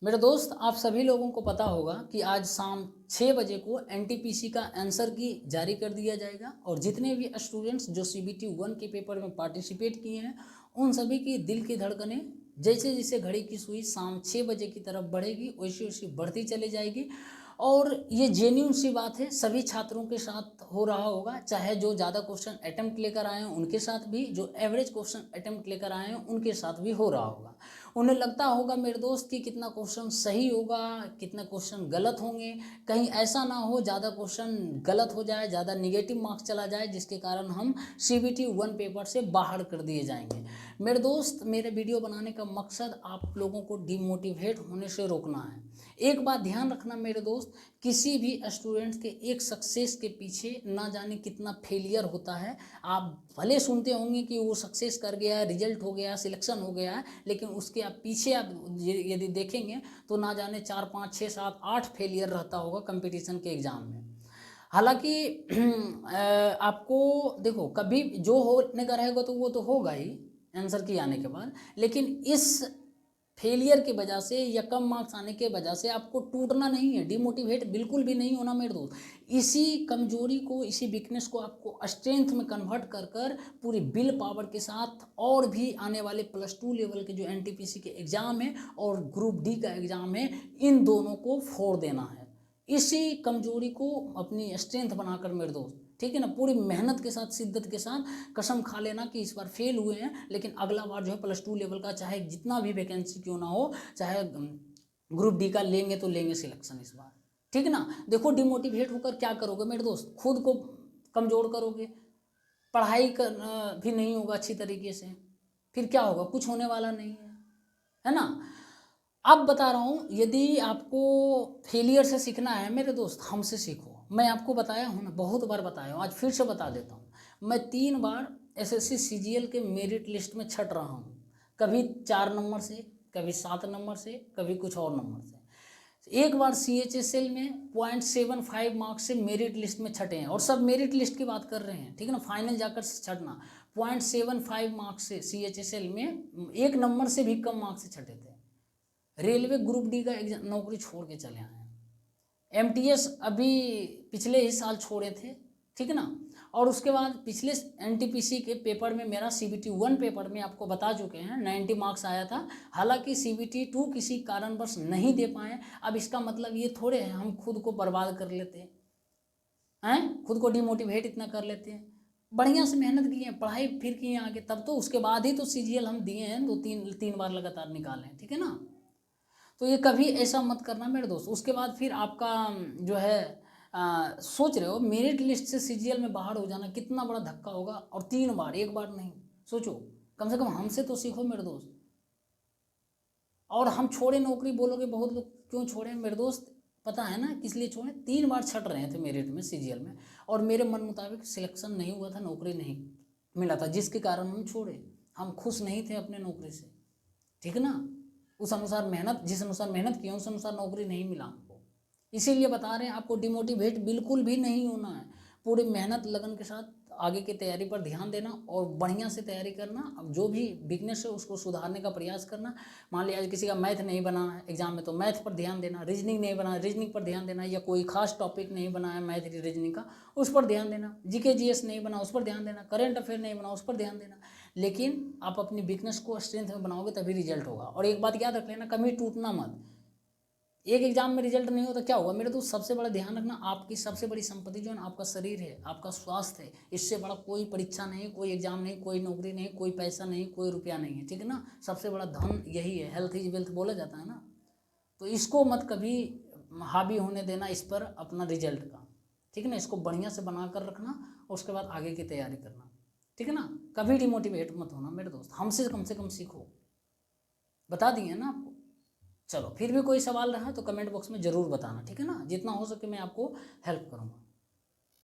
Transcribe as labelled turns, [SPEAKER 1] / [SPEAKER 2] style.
[SPEAKER 1] मेरे दोस्त, आप सभी लोगों को पता होगा कि आज शाम 6 बजे को एनटीपीसी का आंसर की जारी कर दिया जाएगा और जितने भी स्टूडेंट्स जो सीबीटी 1 के पेपर में पार्टिसिपेट किए हैं उन सभी की दिल की धड़कनें जैसे जैसे घड़ी की सुई शाम 6 बजे की तरफ बढ़ेगी वैसी वैसी बढ़ती चली जाएगी। और ये जेन्यून सी बात है, सभी छात्रों के साथ हो रहा होगा, चाहे जो ज़्यादा क्वेश्चन अटेम्प्ट लेकर आए हैं उनके साथ भी, जो एवरेज क्वेश्चन अटेम्प्ट लेकर आए हैं उनके साथ भी हो रहा होगा। उन्हें लगता होगा मेरे दोस्त कि कितना क्वेश्चन सही होगा, कितने क्वेश्चन गलत होंगे, कहीं ऐसा ना हो ज़्यादा क्वेश्चन गलत हो जाए, ज़्यादा निगेटिव मार्क्स चला जाए जिसके कारण हम सीबीटी 1 पेपर से बाहर कर दिए जाएंगे। मेरे दोस्त, मेरे वीडियो बनाने का मकसद आप लोगों को डिमोटिवेट होने से रोकना है। एक बात ध्यान रखना मेरे दोस्त, किसी भी स्टूडेंट के एक सक्सेस के पीछे ना जाने कितना फेलियर होता है। आप भले सुनते होंगे कि वो सक्सेस कर गया, रिजल्ट हो गया, सिलेक्शन हो गया है, लेकिन उसके आप पीछे आप यदि देखेंगे तो ना जाने 4 5 6 7 8 फेलियर रहता होगा कंपटीशन के एग्ज़ाम में। हालांकि आपको देखो, कभी जो होने का रहेगा तो वो तो होगा ही आंसर की आने के बाद, लेकिन इस फेलियर की वजह से या कम मार्क्स आने के वजह से आपको टूटना नहीं है, डिमोटिवेट बिल्कुल भी नहीं होना मेरे दोस्त। इसी कमजोरी को, इसी वीकनेस को आपको स्ट्रेंथ में कन्वर्ट कर कर पूरी विल पावर के साथ और भी आने वाले +2 लेवल के जो एनटीपीसी के एग्ज़ाम है और ग्रुप डी का एग्ज़ाम है, इन दोनों को फोड़ देना है। इसी कमजोरी को अपनी स्ट्रेंथ बनाकर मेरे दोस्त, ठीक है ना, पूरी मेहनत के साथ, शिद्दत के साथ कसम खा लेना कि इस बार फेल हुए हैं लेकिन अगला बार जो है +2 लेवल का चाहे जितना भी वैकेंसी क्यों ना हो, चाहे ग्रुप डी का लेंगे तो लेंगे सिलेक्शन इस बार, ठीक ना। देखो, डिमोटिवेट होकर क्या करोगे मेरे दोस्त, खुद को कमज़ोर करोगे, पढ़ाई कर भी नहीं होगा अच्छी तरीके से, फिर क्या होगा, कुछ होने वाला नहीं है ना। अब बता रहा हूँ, यदि आपको फेलियर से सीखना है मेरे दोस्त, हमसे सीखो। मैं आपको बताया हूँ ना, बहुत बार बताया हूँ, आज फिर से बता देता हूँ। मैं 3 बार एसएससी सीजीएल के मेरिट लिस्ट में छट रहा हूँ, कभी 4 नंबर से, कभी 7 नंबर से, कभी कुछ और नंबर से। एक बार सीएचएसएल में 0.75 मार्क्स से मेरिट लिस्ट में छटे हैं, और सब मेरिट लिस्ट की बात कर रहे हैं, ठीक है ना, फाइनल जाकर छटना। 0.75 मार्क्स से सीएचएसएल में 1 नंबर से भी कम मार्क्स से छटे थे। रेलवे ग्रुप डी का एग्जाम नौकरी छोड़ के चले आए। एमटीएस अभी पिछले ही साल छोड़े थे, ठीक है ना। और उसके बाद पिछले एनटीपीसी के पेपर में, मेरा सीबीटी 1 पेपर में आपको बता चुके हैं 90 मार्क्स आया था। हालांकि सीबीटी 2 किसी कारणवश नहीं दे पाए। अब इसका मतलब ये थोड़े है हम खुद को बर्बाद कर लेते हैं, खुद को डिमोटिवेट इतना कर लेते हैं। बढ़िया से मेहनत किए हैं, पढ़ाई फिर किए आगे, तब तो उसके बाद ही तो सीजीएल हम दिए हैं, 2 3 बार लगातार निकाले हैं, ठीक है ना। तो ये कभी ऐसा मत करना मेरे दोस्त। उसके बाद फिर आपका जो है सोच रहे हो मेरिट लिस्ट से सीजीएल में बाहर हो जाना कितना बड़ा धक्का होगा, और 3 बार, एक बार नहीं। सोचो, कम से कम हमसे तो सीखो मेरे दोस्त। और हम छोड़े नौकरी बोलोगे, बहुत लोग क्यों छोड़े मेरे दोस्त, पता है ना किस लिए छोड़े। 3 बार छट रहे थे मेरिट में सीजीएल में, और मेरे मन मुताबिक सिलेक्शन नहीं हुआ था, नौकरी नहीं मिला था, जिसके कारण हम छोड़े। हम खुश नहीं थे अपने नौकरी से, ठीक है ना। उस अनुसार मेहनत, जिस अनुसार मेहनत की उस अनुसार नौकरी नहीं मिला हमको। इसीलिए बता रहे हैं आपको डिमोटिवेट बिल्कुल भी नहीं होना है। पूरी मेहनत लगन के साथ आगे की तैयारी पर ध्यान देना और बढ़िया से तैयारी करना। अब जो भी वीकनेस है उसको सुधारने का प्रयास करना। मान लिया आज किसी का मैथ नहीं बना है एग्जाम में, तो मैथ पर ध्यान देना। रीजनिंग नहीं बना, रीजनिंग पर ध्यान देना, या कोई खास टॉपिक नहीं बना है मैथ रीजनिंग का, उस पर ध्यान देना। जीके जीएस नहीं बना, उस पर ध्यान देना। करेंट अफेयर नहीं बना, उस पर ध्यान देना। लेकिन आप अपनी वीकनेस को स्ट्रेंथ में बनाओगे तभी रिजल्ट होगा। और एक बात याद रख लेना, कभी टूटना मत। एक एग्जाम में रिजल्ट नहीं होता क्या होगा मेरे दोस्त, सबसे बड़ा ध्यान रखना, आपकी सबसे बड़ी संपत्ति जो है ना आपका शरीर है, आपका स्वास्थ्य है। इससे बड़ा कोई परीक्षा नहीं, कोई एग्जाम नहीं, कोई नौकरी नहीं, कोई पैसा नहीं, कोई रुपया नहीं है, ठीक है ना। सबसे बड़ा धन यही है, हेल्थ इज वेल्थ बोला जाता है ना। तो इसको मत कभी हावी होने देना इस पर अपना रिजल्ट का, ठीक है ना। इसको बढ़िया से बना कर रखना और उसके बाद आगे की तैयारी करना, ठीक है ना। कभी डिमोटिवेट मत होना मेरे दोस्त, हमसे कम से कम सीखो, बता दिए ना आपको। चलो, फिर भी कोई सवाल रहा तो कमेंट बॉक्स में ज़रूर बताना, ठीक है ना। जितना हो सके मैं आपको हेल्प करूँगा।